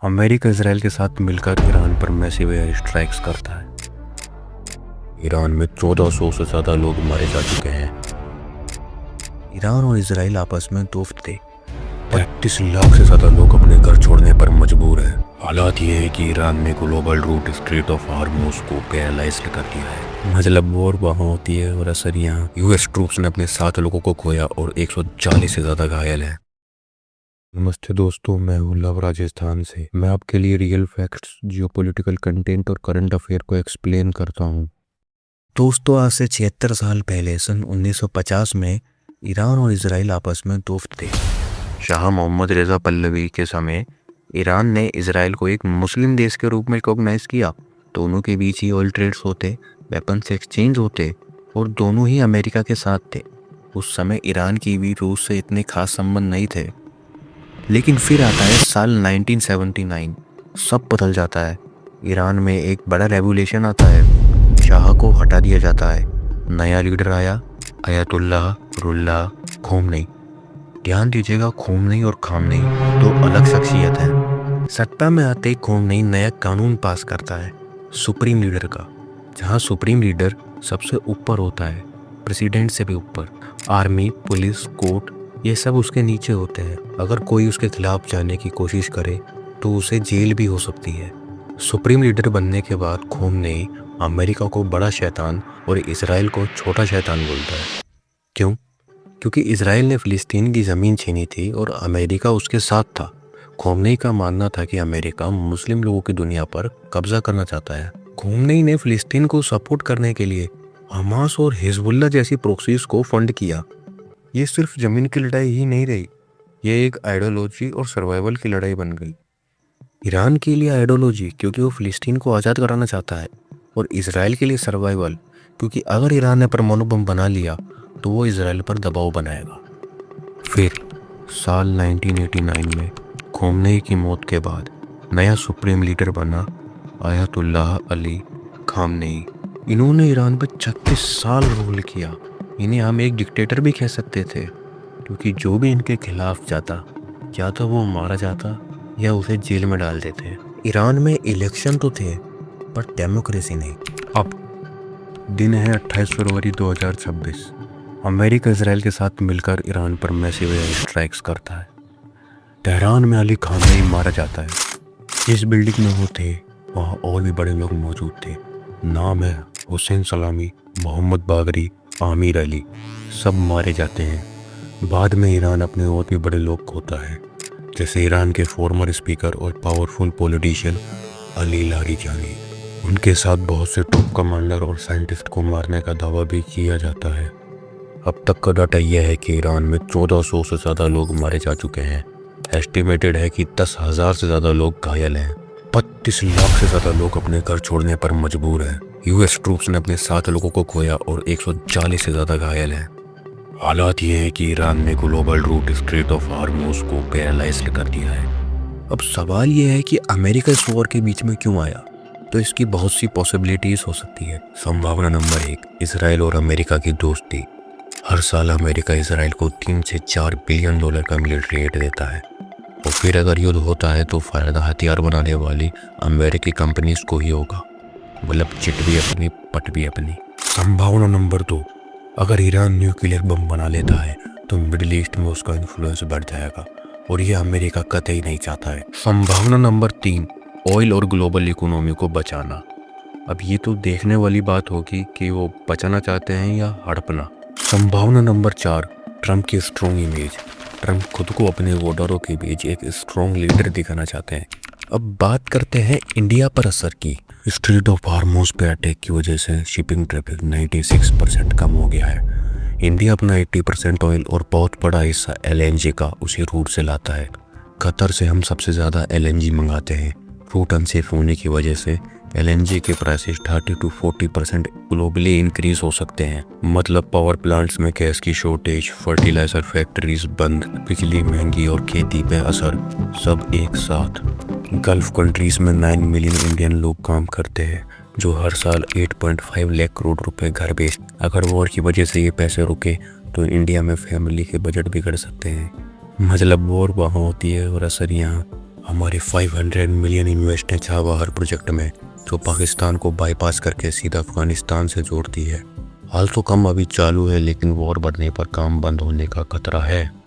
America Israel के साथ मिलकर ईरान पर मैसिव एयर स्ट्राइक्स करता है। ईरान में 1400 से ज़्यादा लोग मारे जा चुके हैं। ईरान और इसराइल आपस में दोस्त थे। 35 लाख से ज़्यादा लोग अपने घर छोड़ने पर मजबूर हैं। हालात ये है कि ईरान ने global route Strait of Hormuz को पैरालाइज कर दिया है। मतलब वॉर वहाँ होती है और असर यहाँ। यूएस ट्रूप्स ने अपने 7 लोगों को खोया और 140 से ज़्यादा घायल हैं। नमस्ते दोस्तों, मैं हूँ लव राजस्थान से। मैं आपके लिए रियल फैक्ट्स, जियोपॉलिटिकल कंटेंट और करंट अफेयर को एक्सप्लेन करता हूँ। दोस्तों, आज से 76 साल पहले सन 1950 में ईरान और इसराइल आपस में दोस्त थे। शाह मोहम्मद रेजा पल्लवी के समय ईरान ने इसराइल को एक मुस्लिम देश के रूप में रिकॉग्नाइज किया। दोनों के बीच ही ऑयल ट्रेड्स होते, वेपन्स एक्सचेंज होते और दोनों ही अमेरिका के साथ थे। उस समय ईरान की भी रूस से इतने खास संबंध नहीं थे। लेकिन फिर आता है साल 1979। सब बदल जाता है। ईरान में एक बड़ा रेवोल्यूशन आता है। शाह को हटा दिया जाता है। नया लीडर आया, अयतुल्लाह रुल्लाह खोमनी। ध्यान दीजिएगा, खोमनी और खामनी दो अलग शख्सियत हैं। सत्ता में आते ही खोमनी नया कानून पास करता है सुप्रीम लीडर का, जहां सुप्रीम लीडर सबसे ऊपर होता है, प्रेसिडेंट से भी ऊपर। आर्मी, पुलिस, कोर्ट ये सब उसके नीचे होते हैं। अगर कोई उसके खिलाफ जाने की कोशिश करे तो उसे जेल भी हो सकती है। सुप्रीम लीडर बनने के बाद खोमनी अमेरिका को बड़ा शैतान और इसराइल को छोटा शैतान बोलता है। क्यों? क्योंकि इसराइल ने फ़िलिस्तीन की ज़मीन छीनी थी और अमेरिका उसके साथ था। खोमनी का मानना था कि अमेरिका मुस्लिम लोगों की दुनिया पर कब्जा करना चाहता है। खोमनी ने फ़िलिस्तीन को सपोर्ट करने के लिए हमास और हिजबुल्लाह जैसी प्रोक्सीज को फंड किया। ये सिर्फ ज़मीन की लड़ाई ही नहीं रही, ये एक आइडियोलॉजी और सर्वाइवल की लड़ाई बन गई। ईरान के लिए आइडियोलॉजी क्योंकि वो फ़िलिस्तीन को आज़ाद कराना चाहता है, और इसराइल के लिए सर्वाइवल क्योंकि अगर ईरान ने परमाणु बम बना लिया तो वो इसराइल पर दबाव बनाएगा। फिर साल 1989 में खोमनी की मौत के बाद नया सुप्रीम लीडर बना अयतुल्लाह अली खामनेई। इन्होंने ईरान पर 36 साल रूल किया। इन्हें हम एक डिक्टेटर भी कह सकते थे, क्योंकि जो भी इनके खिलाफ जाता या तो वो मारा जाता या उसे जेल में डाल देते। ईरान में इलेक्शन तो थे पर डेमोक्रेसी नहीं। अब दिन है 28 फरवरी 2026। अमेरिका इसराइल के साथ मिलकर ईरान पर मैसिव एयर स्ट्राइक्स करता है। तेहरान में अली खामनेई मारा जाता है। जिस बिल्डिंग में वो थे वहाँ और भी बड़े लोग मौजूद थे। नाम है हुसैन सलामी, मोहम्मद बागरी, आमिर अली। सब मारे जाते हैं। बाद में ईरान अपने और भी बड़े लोग खोता है, जैसे ईरान के फॉर्मर स्पीकर और पावरफुल पॉलिटिशियन अली लारीजानी। उनके साथ बहुत से टॉप कमांडर और साइंटिस्ट को मारने का दावा भी किया जाता है। अब तक का डाटा यह है कि ईरान में 1400 से ज़्यादा लोग मारे जा चुके हैं। एस्टिमेटेड है कि 10,000 से ज़्यादा लोग घायल हैं। 32 लाख से ज़्यादा लोग अपने घर छोड़ने पर मजबूर हैं। यूएस ट्रूप्स ने अपने 7 लोगों को खोया और 140 से ज़्यादा घायल हैं। हालात ये है कि ईरान ने global route Strait of Hormuz को पैरालाइज कर दिया है। अब सवाल ये है कि अमेरिका इस वॉर के बीच में क्यों आया? तो इसकी बहुत सी पॉसिबिलिटीज़ हो सकती है। संभावना नंबर 1, इसराइल और अमेरिका की दोस्ती। हर साल अमेरिका इसराइल को 3 से 4 बिलियन डॉलर का मिलिट्री एड देता है, और फिर अगर युद्ध होता है तो फ़ायदा हथियार बनाने वाली अमेरिकी कंपनीज को ही होगा। मतलब चिट भी अपनी, पट भी अपनी। संभावना नंबर 2, अगर ईरान न्यूक्लियर बम बना लेता है तो मिडिल ईस्ट में उसका इन्फ्लुएंस बढ़ जाएगा, और ये अमेरिका कतई नहीं चाहता है। संभावना नंबर 3, ऑयल और ग्लोबल इकोनॉमी को बचाना। अब ये तो देखने वाली बात होगी कि वो बचाना चाहते हैं या हड़पना। संभावना नंबर 4, ट्रंप की स्ट्रॉन्ग इमेज। ट्रंप खुद को अपने वोटरों के बीच एक स्ट्रॉन्ग लीडर दिखाना चाहते हैं। अब बात करते हैं इंडिया पर असर की। स्ट्रेट ऑफ हार्मोज पे अटैक की वजह से शिपिंग ट्रैफिक 96% कम हो गया है। इंडिया अपना 80% ऑयल और बहुत बड़ा हिस्सा LNG का उसी रूट से लाता है। कतर से हम सबसे ज़्यादा LNG मंगाते हैं। रूट अनसेफ होने की वजह से LNG के प्राइसेस 30 to 40% ग्लोबली इंक्रीज हो सकते हैं। मतलब पावर प्लांट्स में गैस की शॉर्टेज, फर्टिलाइजर फैक्ट्रीज बंद, बिजली महंगी और खेती पे असर, सब एक साथ। गल्फ कंट्रीज में 9 मिलियन इंडियन लोग काम करते हैं, जो हर साल 8.5 लाख करोड़ रुपए घर बेचते। अगर वॉर की वजह से ये पैसे रुके तो इंडिया में फैमिली के बजट बिगड़ सकते हैं। मतलब वॉर वहाँ होती है और असर यहाँ। हमारे 500 मिलियन इन्वेस्ट है चाबहार प्रोजेक्ट में, जो पाकिस्तान को बाईपास करके सीधा अफगानिस्तान से जोड़ती है। हाल तो कम अभी चालू है, लेकिन वॉर बढ़ने पर काम बंद होने का खतरा है।